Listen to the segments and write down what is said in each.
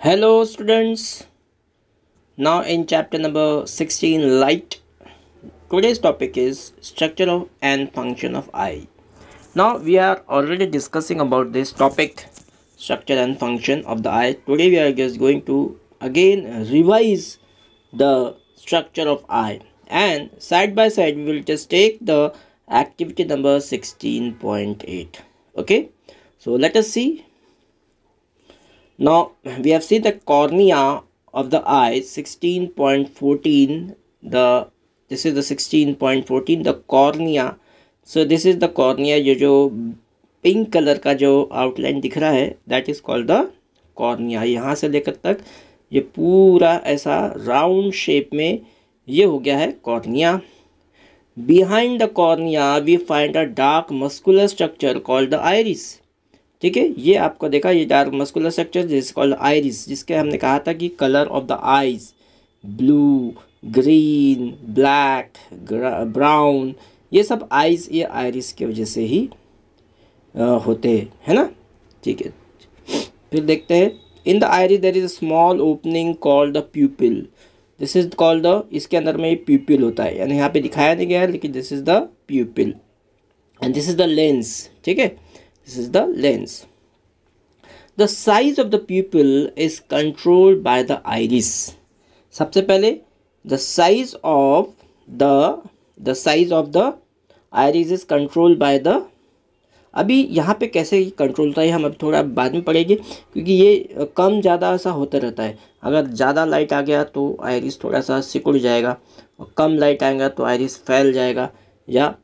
Hello students, now in chapter number 16 light. Today's topic is structure of and function of eye. Now we are already discussing about this topic, structure and function of the eye. Today we are just going to again revise the structure of eye, and side by side we will just take the activity number 16.8. Okay, so let us see. Now we have seen the cornea of the eye 16.14. This is the 16.14, the cornea. So this is the cornea. जो pink colour का जो outline दिख रहा है, that is called the cornea. यहाँ से लेकर तक ये पूरा ऐसा राउंड शेप में ये हो गया है cornea. Behind the cornea we find a dark muscular structure called the iris. ठीक है, ये आपको देखा, ये डार्क मस्कुलर स्ट्रक्चर जिस कॉल्ड आइरिस, जिसके हमने कहा था कि colour of the eyes blue, green, black, brown, ये सब आइज ये आइरिस की वजह से ही होते हैं, है ना. ठीक है, फिर देखते हैं. In the iris there is a small opening called the pupil. This is called the, इसके अंदर में ये प्यूपिल होता है, यानी यहाँ पे दिखाया नहीं गया है, लेकिन this is the प्यूपिल and this is the lens. ठीक है, this is the lens. The size of the pupil is controlled by the iris. सबसे पहले the size of the iris is controlled by the. अभी यहाँ पे कैसे control होता है हम अब थोड़ा बाद में पढ़ेंगे, क्योंकि ये कम ज़्यादा ऐसा होता रहता है. अगर ज़्यादा लाइट आ गया तो आइरिस थोड़ा सा सिकुड़ जाएगा, और कम लाइट आएगा तो आइरिस फैल जाएगा, या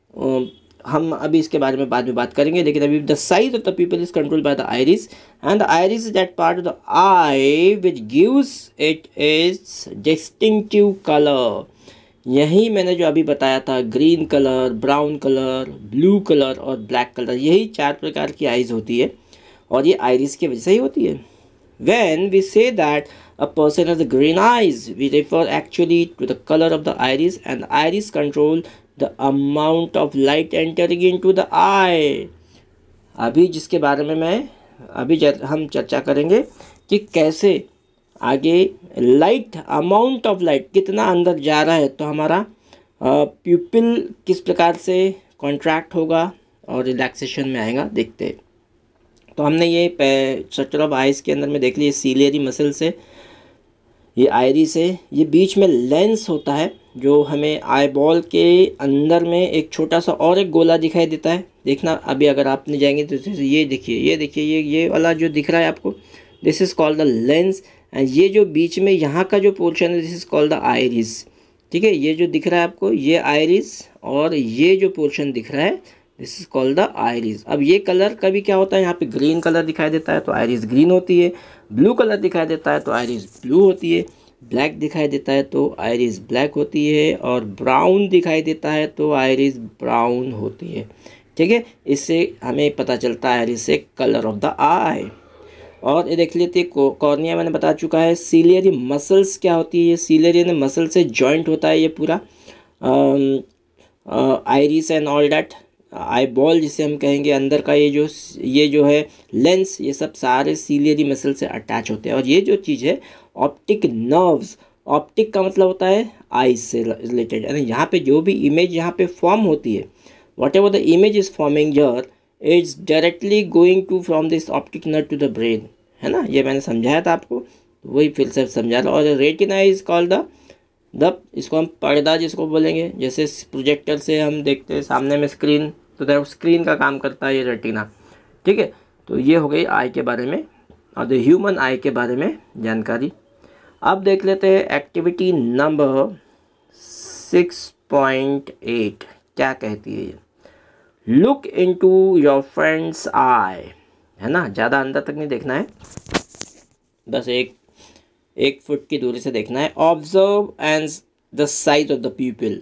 हम अभी इसके बारे में बाद में बात करेंगे. लेकिन अभी the size of the people is controlled by the iris, and the iris is that part of the I which gives it is distinctive colour. यही मैंने जो अभी बताया था, green colour, brown colour, blue colour और black colour, यही 4 प्रकार की आइज होती है, और ये आइरिस की वजह से ही होती है. When we say that a person has green eyes, we refer actually to the color of the iris, and the iris control the amount of light entering into the eye. अभी जिसके बारे में हम चर्चा करेंगे कि कैसे आगे लाइट, अमाउंट ऑफ लाइट कितना अंदर जा रहा है, तो हमारा प्यूपिल किस प्रकार से कॉन्ट्रैक्ट होगा और रिलैक्सेशन में आएगा, देखते हैं. तो हमने ये स्ट्रक्चर ऑफ आइज के अंदर में देख लिया. सीलियरी मसल से ये आइरिस है, ये बीच में लेंस होता है जो हमें आई बॉल के अंदर में एक छोटा सा और एक गोला दिखाई देता है. देखना अभी अगर आपने जाएंगे तो ये देखिए ये वाला जो दिख रहा है आपको, this is called the lens. And ये जो बीच में यहाँ का जो पोर्शन है, this is called the iris. ठीक है, ये जो दिख रहा है आपको, ये आइरिस, और ये जो पोर्शन दिख रहा है, this is called the iris. अब ये कलर कभी क्या होता है, यहाँ पे ग्रीन कलर दिखाई देता है तो आइरिस ग्रीन होती है, ब्लू कलर दिखाई देता है तो आइरिस ब्लू होती है, ब्लैक दिखाई देता है तो आइरिस ब्लैक होती है, और ब्राउन दिखाई देता है तो आइरिस ब्राउन होती है. ठीक है, इससे हमें पता चलता है आइरिस से कलर ऑफ द आई. और ये देख लेते हैं कॉर्निया, मैंने बता चुका है. सीलियरी मसल्स क्या होती है, ये सीलियरी मसल से जॉइंट होता है ये पूरा iris and all that. Eye ball जिसे हम कहेंगे, अंदर का ये जो है लेंस, ये सब सारे सीलियरी मसल से अटैच होते हैं. और ये जो चीज़ है ऑप्टिक नर्व्स, ऑप्टिक का मतलब होता है आइज से रिलेटेड, यानी यहाँ पे जो भी इमेज यहाँ पे फॉर्म होती है, whatever the image is forming here, it's directly going to from this optic nerve to the brain, है ना. ये मैंने समझाया था आपको, तो वही फिर से समझा रहा. और रेटिना इज कॉल्ड द इसको हम पर्दा जिसको बोलेंगे, जैसे प्रोजेक्टर से हम देखते हैं सामने में स्क्रीन, तो स्क्रीन का काम करता है ये रेटिना. ठीक है, तो ये हो गई आई के बारे में और द ह्यूमन आई के बारे में जानकारी. अब देख लेते हैं एक्टिविटी नंबर 6.8 क्या कहती है. Look into your friends I, है ना. ज़्यादा अंदर तक नहीं देखना है, बस एक फुट की दूरी से देखना है. Observe and the size of the pupil,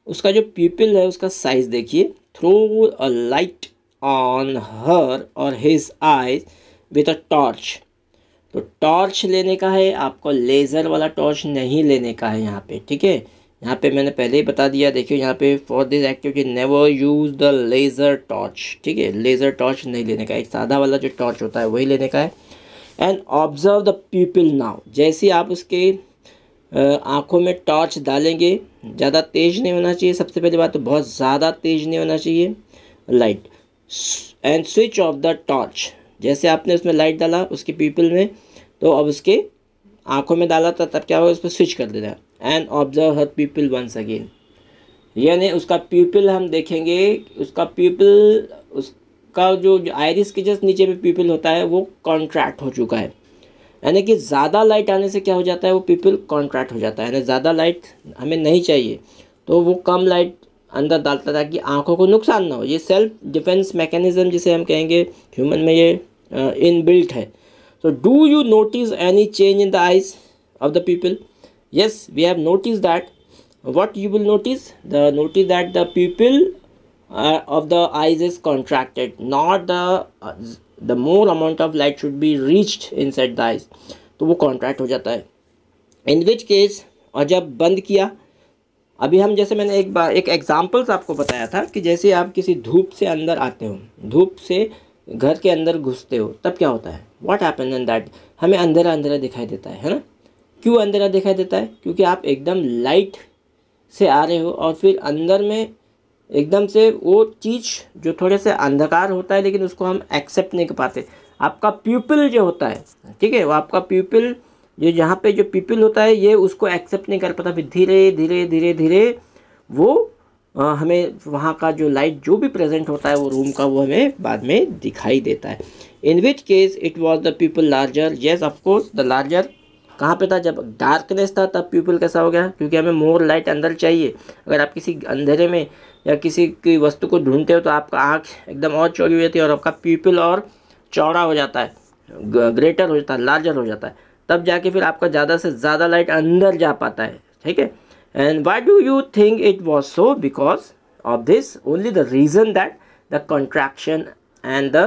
उसका जो प्यूपिल है उसका साइज देखिए. Throw a light on her और his eyes with a torch. तो टॉर्च लेने का है आपको, लेज़र वाला टॉर्च नहीं लेने का है यहाँ पे. ठीक है, यहाँ पे मैंने पहले ही बता दिया. देखिए यहाँ पे for this activity never use the laser torch. ठीक है, लेज़र टॉर्च नहीं लेने का, एक सादा वाला जो टॉर्च होता है वही लेने का है. And observe the people now. जैसे आप उसके आँखों में टॉर्च डालेंगे, ज़्यादा तेज़ नहीं होना चाहिए, सबसे पहली बात तो बहुत ज़्यादा तेज़ नहीं होना चाहिए light, and switch off the torch. जैसे आपने उसमें लाइट डाला उसके पीपल में, तो अब उसके आँखों में डाला था, तब क्या होगा, उस पर स्विच कर देना। And observe her pupil once again, यानी उसका पीपल हम देखेंगे, उसका पीपल, उसका जो आइरिस के जस्ट नीचे में पीपल होता है वो कॉन्ट्रैक्ट हो चुका है, यानी कि ज़्यादा लाइट आने से क्या हो जाता है, वो पीपल कॉन्ट्रैक्ट हो जाता है, यानी ज़्यादा लाइट हमें नहीं चाहिए, तो वो कम लाइट अंदर डालता था कि आंखों को नुकसान ना हो। ये सेल्फ डिफेंस मैकेनिज्म जिसे हम कहेंगे ह्यूमन में, ये इनबिल्ट है। So do you notice any change in the eyes of the people? Yes, we have noticed that. What you will notice? Notice that the pupil of the eyes is contracted. Not the more amount of light should be reached inside the eyes. तो वो contract हो जाता है. In which case, और जब बंद किया, अभी हम जैसे मैंने एक एग्जाम्पल्स आपको बताया था कि जैसे आप किसी धूप से अंदर आते हो, धूप से घर के अंदर घुसते हो, तब क्या होता है, व्हाट हैपन इन दैट, हमें अंधेरा अंधेरा दिखाई देता है ना। क्यों अंधेरा दिखाई देता है? क्योंकि आप एकदम लाइट से आ रहे हो और फिर अंदर में एकदम से वो चीज़ जो थोड़े से अंधकार होता है लेकिन उसको हम एक्सेप्ट नहीं कर पाते। आपका प्यूपिल जो होता है, ठीक है, वो आपका प्यूपिल जो यहाँ पे जो प्यूपिल होता है ये उसको एक्सेप्ट नहीं कर पाता, फिर धीरे धीरे धीरे धीरे वो हमें वहाँ का जो लाइट जो भी प्रेजेंट होता है वो रूम का, वो हमें बाद में दिखाई देता है। In which case it was the pupil larger. Yes of course the larger कहाँ पे था, जब डार्कनेस था तब पीपल कैसा हो गया, क्योंकि हमें मोर लाइट अंदर चाहिए। अगर आप किसी अंधेरे में या किसी की वस्तु को ढूंढते हो तो आपका आँख एकदम और चौड़ी हो जाती है और आपका पीपल और चौड़ा हो जाता है, ग्रेटर हो जाता है, लार्जर हो जाता है, तब जाके फिर आपका ज़्यादा से ज़्यादा लाइट अंदर जा पाता है, ठीक है। And why do you think it was so? Because of this, only the reason that the contraction and the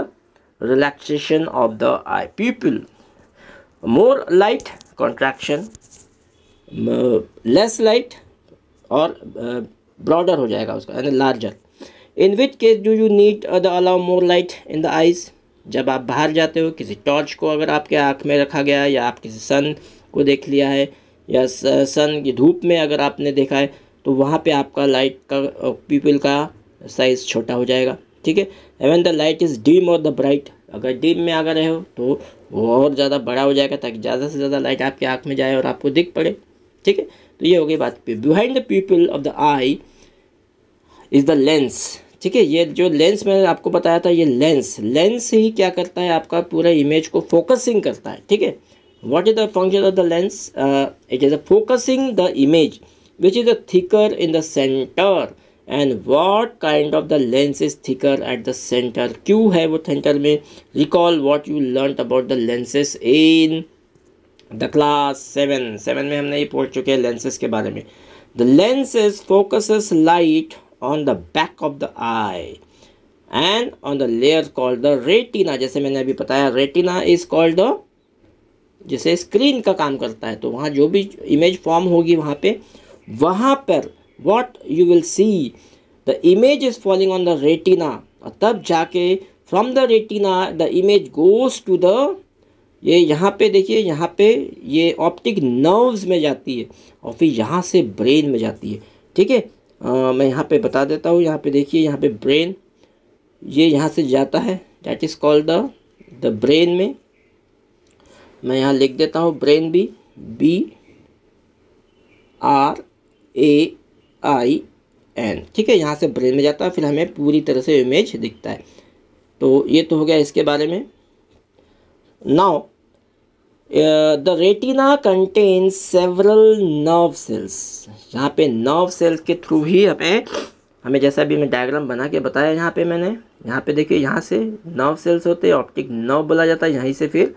relaxation of the eye pupil. More light, contraction, less light और broader हो जाएगा उसका, यानी larger. In which case do you need allow more light in the eyes? जब आप बाहर जाते हो, किसी टॉर्च को अगर आपके आँख में रखा गया है या आप किसी सन को देख लिया है या सन की धूप में अगर आपने देखा है, तो वहाँ पे आपका लाइट का पीपल का साइज़ छोटा हो जाएगा, ठीक है। Even the light is dim और द ब्राइट, अगर डिम में अगर रहे हो तो वो और ज़्यादा बड़ा हो जाएगा ताकि ज़्यादा से ज़्यादा लाइट आपके आँख में जाए और आपको दिख पड़े, ठीक है। तो ये हो गई बात। Behind the people of the I is the lens, ठीक है। ये जो लेंस मैंने आपको बताया था, ये लेंस ही क्या करता है, आपका पूरा इमेज को फोकसिंग करता है, ठीक है। What is the function of the lens? It is focusing the image, which is thicker in the center. And what kind of the lens is thicker at the center? क्यों है वो center में? Recall what you learnt about the lenses in the class 7 में हमने ये पढ़ चुके हैं lenses के बारे में। The lenses focuses light on the back of the eye and on the layer called the retina. जैसे मैंने अभी बताया, retina is called the, जैसे स्क्रीन का काम करता है, तो वहाँ जो भी इमेज फॉर्म होगी वहाँ पर what you will see, the image is falling on the retina, और तब जाके from the retina the image goes to the, ये यहाँ पे देखिए, यहाँ पे ये ऑप्टिक नर्व्स में जाती है और फिर यहाँ से ब्रेन में जाती है, ठीक है। मैं यहाँ पे बता देता हूँ, यहाँ पे देखिए, यहाँ पे ब्रेन, ये यहाँ से जाता है, that is called the brain में, मैं यहाँ लिख देता हूँ ब्रेन, BRAIN, ठीक है। यहाँ से ब्रेन में जाता है, फिर हमें पूरी तरह से इमेज दिखता है। तो ये तो हो गया इसके बारे में। Now the retina contains several nerve cells, यहाँ पे नर्व सेल्स के थ्रू ही हमें जैसा भी मैं डायग्राम बना के बताया, यहाँ पे मैंने, यहाँ पे देखिए, यहाँ से नर्व सेल्स होते हैं, ऑप्टिक नर्व बोला जाता है, यहीं से फिर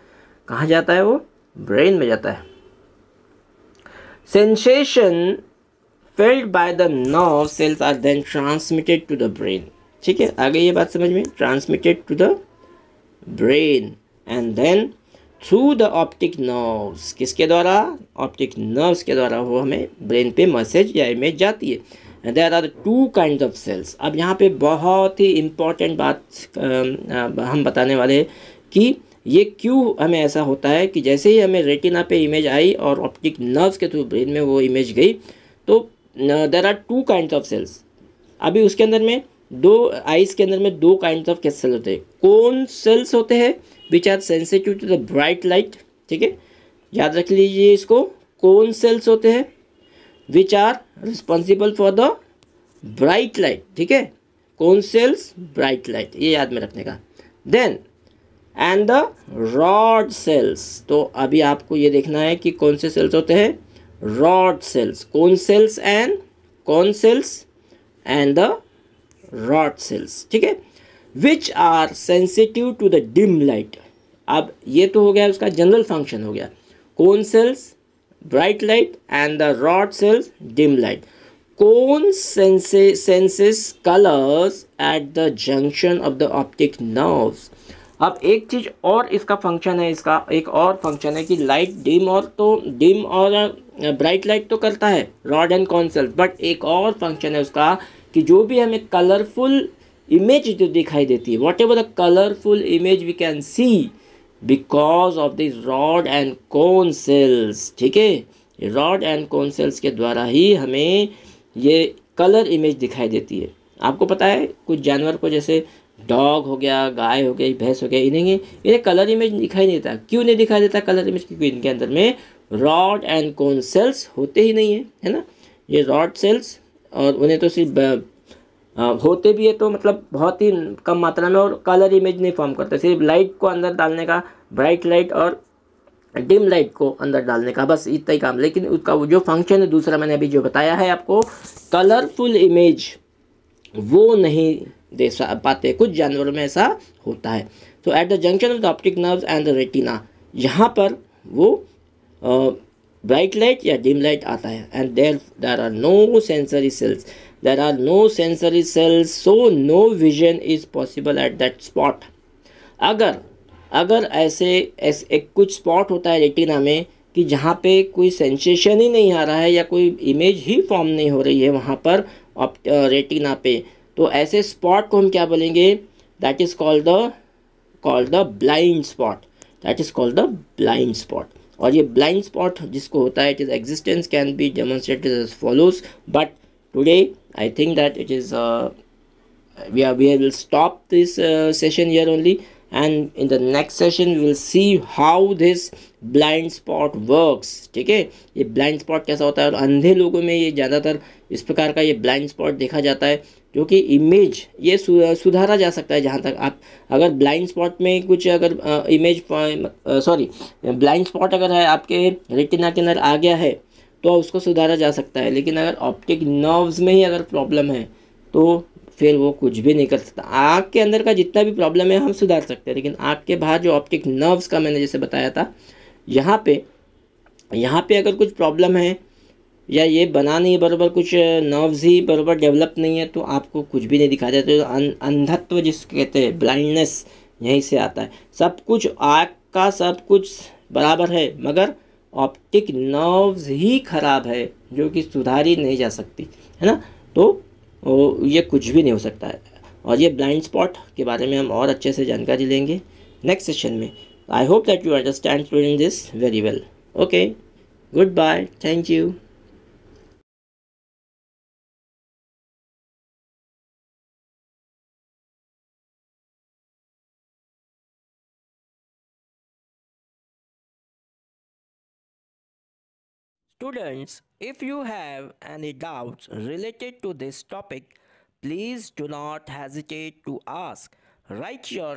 कहाँ जाता है, वो ब्रेन में जाता है। Sensation felt by the nerve cells are then transmitted to the brain, ठीक है। आगे ये बात समझ में, transmitted to the brain and then through the optic nerves, किसके द्वारा, ऑप्टिक नर्व्स के द्वारा वो हमें ब्रेन पे मैसेज या इमेज जाती है। And there are two kind of cells. अब यहाँ पे बहुत ही इम्पोर्टेंट बात हम बताने वाले हैं कि ये क्यों हमें ऐसा होता है कि जैसे ही हमें रेटिना पे इमेज आई और ऑप्टिक नर्व्स के थ्रू ब्रेन में वो इमेज गई, तो there are two kinds of cells. अभी उसके अंदर में दो आइज के अंदर में दो काइंड्स ऑफ कैसे सेल होते हैं, कोन सेल्स होते हैं which are sensitive to the bright light, ठीक है, याद रख लीजिए इसको, कोन सेल्स होते हैं which are responsible for the bright light, ठीक है, कोन सेल्स ब्राइट लाइट, ये याद में रखने का। Then and the rod cells, तो अभी आपको ये देखना है कि कौन से सेल्स होते हैं, rod cells, cone cells and the rod cells, ठीक है, which are sensitive to the dim light. अब ये तो हो गया उसका जनरल फंक्शन हो गया, cone cells bright light and the rod sales dim light. Cone senses colours eight the junction of the optic nerves. अब एक चीज़ और इसका फंक्शन है, इसका एक और फंक्शन है कि लाइट डिम और ब्राइट लाइट तो करता है rod and cone sales, but एक और फंक्शन है उसका कि जो भी हमें कलरफुल इमेज जो दिखाई देती है, whatever the colourful image we can see because of this rod and cone cells, ठीक है, रॉड एंड कोन सेल्स के द्वारा ही हमें ये कलर इमेज दिखाई देती है। आपको पता है कुछ जानवर को, जैसे डॉग हो गया, गाय हो गई, भैंस हो गया, इन्हें कलर इमेज दिखाई नहीं देता। क्यों नहीं दिखाई देता कलर इमेज? क्योंकि इनके अंदर में रॉड एंड कोन सेल्स होते ही नहीं है ना, ये रॉड सेल्स, और उन्हें तो सिर्फ होते भी है तो मतलब बहुत ही कम मात्रा में, और कलर इमेज नहीं फॉर्म करते, सिर्फ लाइट को अंदर डालने का, ब्राइट लाइट और डिम लाइट को अंदर डालने का, बस इतना ही काम। लेकिन उसका जो फंक्शन है दूसरा मैंने अभी जो बताया है आपको, कलरफुल इमेज वो नहीं दे पाते, कुछ जानवरों में ऐसा होता है। तो at the junction of the optic nerves and the retina, यहाँ पर वो ब्राइट लाइट या डिम लाइट आता है, and there are no sensory cells, so no vision is possible at that spot. अगर ऐसे एक कुछ स्पॉट होता है रेटिना में कि जहाँ पे कोई सेंसेशन ही नहीं आ रहा है या कोई इमेज ही फॉर्म नहीं हो रही है वहाँ पर रेटिना पे, तो ऐसे स्पॉट को हम क्या बोलेंगे, that is called the blind spot, that is called the blind spot. और ये ब्लाइंड स्पॉट जिसको होता है, it is existence can be demonstrated as follows, but today I think that it is we will stop this session here only, and in the next session we will see how this blind spot works, ठीक है, ये blind spot कैसा होता है, और अंधे लोगों में ये ज़्यादातर इस प्रकार का ये blind spot देखा जाता है, जो कि इमेज ये सुधारा जा सकता है। जहाँ तक आप अगर ब्लाइंड स्पॉट में कुछ अगर ब्लाइंड स्पॉट अगर है आपके रेटिना के अंदर आ गया है तो उसको सुधारा जा सकता है, लेकिन अगर ऑप्टिक नर्व्स में ही अगर प्रॉब्लम है तो फिर वो कुछ भी नहीं कर सकता। आँख के अंदर का जितना भी प्रॉब्लम है हम सुधार सकते हैं, लेकिन आँख के बाहर जो ऑप्टिक नर्व्स का मैंने जैसे बताया था, यहाँ पे अगर कुछ प्रॉब्लम है या ये बना नहीं बराबर, कुछ नर्व्स ही बराबर डेवलप नहीं है, तो आपको कुछ भी नहीं दिखा देता। तो अंधत्व जिसको कहते हैं, ब्लाइंडनेस, यहीं से आता है। सब कुछ आँख का सब कुछ बराबर है, मगर ऑप्टिक नर्व्स ही खराब है जो कि सुधारी नहीं जा सकती है ना, तो ये कुछ भी नहीं हो सकता है। और ये ब्लाइंड स्पॉट के बारे में हम और अच्छे से जानकारी लेंगे नेक्स्ट सेशन में। I hope that you understand student this very well. Okay, goodbye, thank you. Students, if you have any doubts related to this topic, please do not hesitate to ask. Write your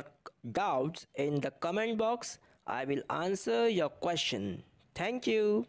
doubts in the comment box. I will answer your question. Thank you.